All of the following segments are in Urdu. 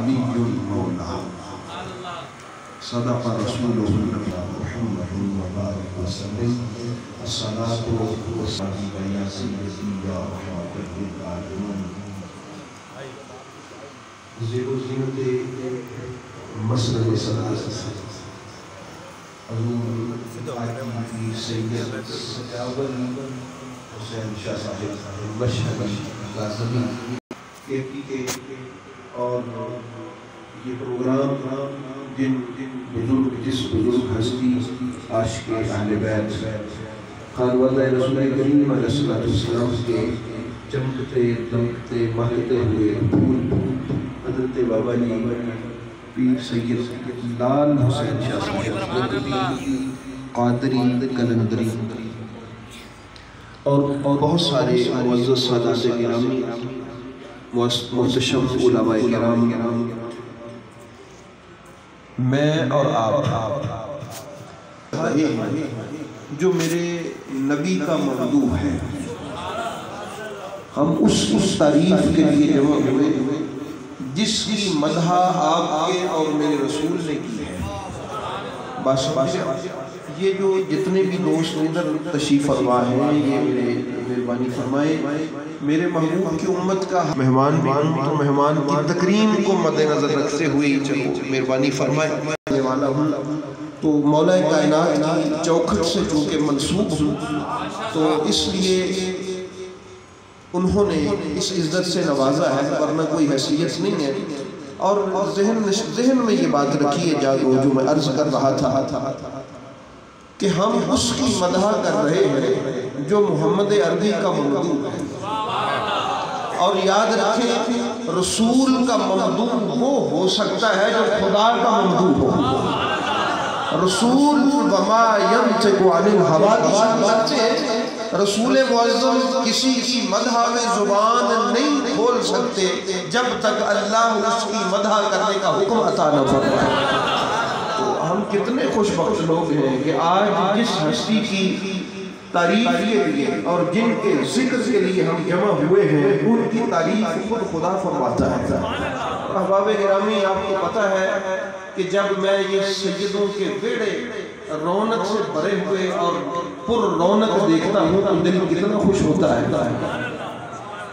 علی المولا صدق رسولہ محمد وبارک وسلم الصلاۃ والسلام یا سیدی یا رحمت للعالمین زیر و زینت مسند صداقت حضور آقی سید سجاول حسین شاہ صاحب مشہدی لازمی کے اور یہ پروگرام جس بزرگ ہستی عاشق اہل بیت خانوادہ رسول کریم علیہ السلام کے چمکتے دمکتے مہکتے ہوئے پھول حضرت بابا جی پیر سید لال حسین شاہ صاحب قادری کلندری اور بہت سارے معزز سادات گرامی محتشم علماء کرام میں اور آپ جو میرے نبی کا ممدوح ہے ہم اس تعریف کے لیے جمع ہوئے جس کی مدح آپ کے اور میرے رسول نے کی ہے بس یہ جو جتنے بھی دوست ادھر تشریف فرما ہیں یہ میرے مہربانی فرمائے میرے محبوب کی امت کا مہمان بھی ہوں تو مہمان کی تکریم کو مد نظر رکھتے ہوئے چلو مہربانی فرمائے والا ہوں تو مولا کائنات کی چوکھٹ سے چونکہ منسوب ہوں تو اس لیے انہوں نے اس عزت سے نوازا ہے ورنہ کوئی حیثیت نہیں ہے اور ذہن میں یہ بات رکھیے جاگو جو میں عرض کر رہا تھا کہ ہم اس کی مدح کر رہے ہیں جو محمد عربی کا ممدوح ہے اور یاد رکھیں رسول کا ممدوح وہ ہو سکتا ہے جو خدا کا ممدوح ہو رسول وما ينطق عن الهوى رسول معظم کسی کی مدح میں زبان نہیں کھول سکتے جب تک اللہ اس کی مدح کرنے کا حکم عطا نہ فرمائے تو ہم کتنے خوش بخت لوگ ہیں کہ آج جس ہستی کی تعریف کے لیے اور جن کے ذکر کے لیے ہم جمع ہوئے ہیں ان کی تعریف خود خدا فرماتا ہے احباب گرامی آپ کو پتہ ہے کہ جب میں یہ سیدوں کے بیڑے رونق سے بھرے ہوئے اور پر رونق دیکھتا ہوں تو دل کتنا خوش ہوتا ہے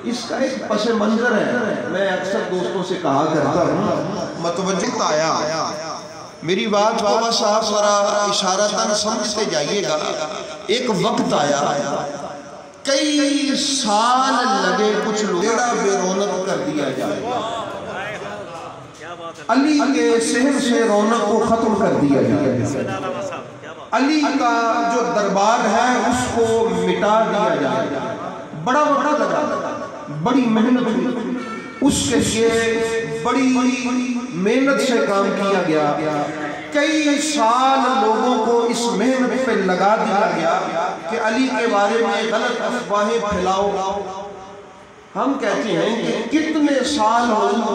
اس کا ایک پس منظر ہے میں اکثر دوستوں سے کہا کرتا ہوں متوجہ آیا میری بات کو بس آپ ذرا اشارتاً سمجھتے جائیے گا ایک وقت آیا کئی سال لگے کچھ بیڑا بے رونق کر دیا جائے علی کے صحن سے رونق کو ختم کر دیا جائے علی کا جو دربار ہے اس کو مٹا دیا جائے بڑا لگا بڑی محنت اس کے لیے بڑی محنت سے کام کیا گیا کئی سال لوگوں کو اس محنت پہ لگا دیا گیا کہ علی کے بارے میں غلط افواہیں پھیلاؤ ہم کہتے ہیں کہ کتنے سال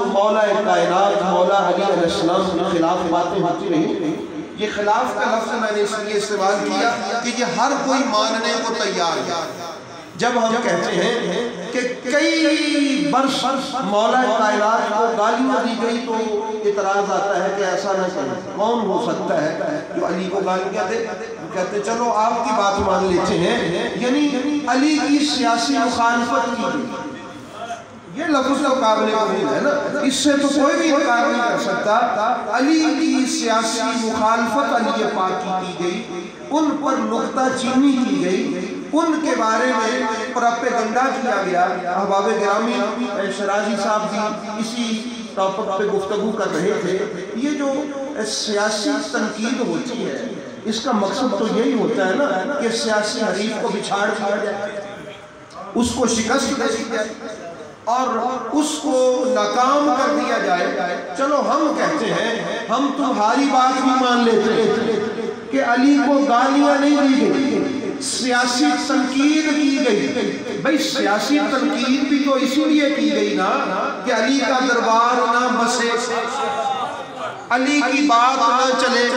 مولا کائنات مولا علی علیہ السلام کے خلاف باتیں ہوتی رہی یہ خلاف کا لفظ میں نے اس لیے استعمال کیا کہ یہ ہر کوئی ماننے کو تیار ہے جب ہم کہتے ہیں کہ کئی برس مولا کائنات کو گالیاں دی گئی تو اعتراض آتا ہے کہ ایسا نہ کریں کون ہو سکتا ہے جو علی کو گالیاں دے کہتے چلو آپ کی بات مان لیتے ہیں یعنی علی کی سیاسی مخالفت کی گئی یہ لفظ تو قابل قبول ہے نا اس سے تو کوئی بھی انکار نہیں کر سکتا علی کی سیاسی مخالفت علی پاک کی گئی ان پر نکتہ چینی کی گئی ان کے بارے میں پروپیگنڈا کیا گیا احباب گرامی شرازی صاحب بھی اسی ٹاپک پہ گفتگو کر رہے تھے یہ جو سیاسی تنقید ہوتی ہے اس کا مقصد تو یہی ہوتا ہے نا کہ سیاسی حریف کو بچھاڑ دیا جائے اس کو شکست دے دی جائے اور اس کو ناکام کر دیا جائے چلو ہم کہتے ہیں ہم تمہاری بات بھی مان لیتے ہیں کہ علی کو گالیاں نہیں دی گئی سیاسی تنقید کی گئی بھئی سیاسی تنقید بھی تو اسی لیے کی گئی نا کہ علی کا دربار نہ بسے علی کی بات نہ چلے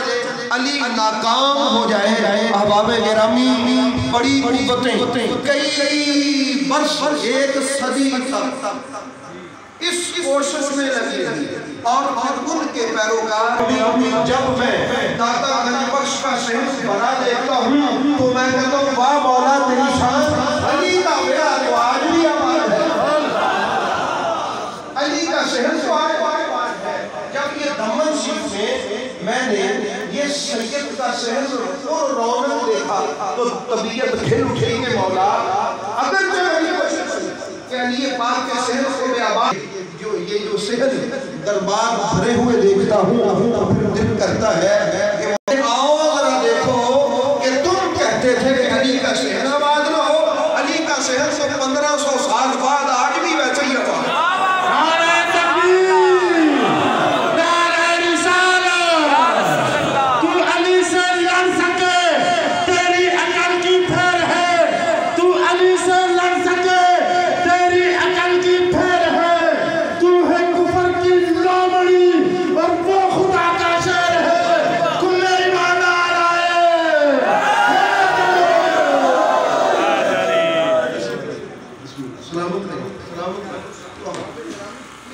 علی ناکام ہو جائے احباب گرامی بڑی قوتیں کئی برس ایک صدی تک اس کوشش میں لگی رہی اور ان کے پیروکار جب میں داتا گنج بخش کا شہر بنا دیکھتا ہوں تو میں کہتا ہوں واہ مولا تیری شان، علی کا بیڑا تو آج بھی آباد ہے، علی کا شہر تو آج بھی آباد ہے۔ جب یہ دمن شریف میں نے یہ سید کا شہر اور رونق دیکھا تو طبیعت کھل اٹھی کہ مولا اگر جو علی بخش کہ علی پاک کے شہر کو میں آباد یہ جو شہر دربار بھرے ہوئے دیکھتا ہوں تو پھر دل کرتا ہے کہ آؤ ذرا دیکھو کہ تم کہتے تھے کہ علی کا شہر آباد نہ ہو، علی کا شہر سے 1500 سال بعد آج بھی ویسے ہی آباد ہے۔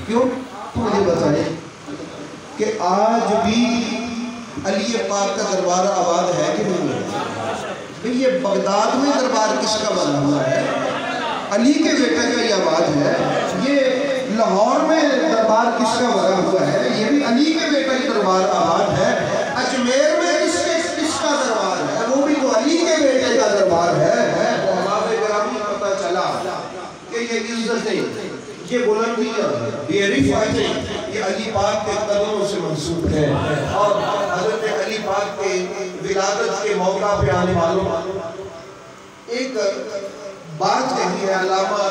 کیوں؟ تو مجھے بتائیں کہ آج بھی علی پاک کا دربار آباد ہے کہ نہیں ہے؟ یہ بغداد میں دربار کس کا بنا ہوا ہے؟ علی کے بیٹے کا یہ آباد ہے۔ یہ لاہور میں دربار کس کا بنا ہوا ہے؟ یہ بھی علی کے بیٹے کا دربار آباد ہے۔ اجمیر میں کس کا دربار ہے؟ وہ بھی تو علی کے بیٹے کا دربار ہے۔ تو ہمارے گرامی پتہ چلا کہ یہ عزتیں، یہ بلندیاں، یہ رفعتیں یہ علی پاک کے قدموں سے منسوب ہے۔ اور حضرت علی پاک کے ولادت کے موقع پہ آنے والوں ایک بات کہی ہے علامہ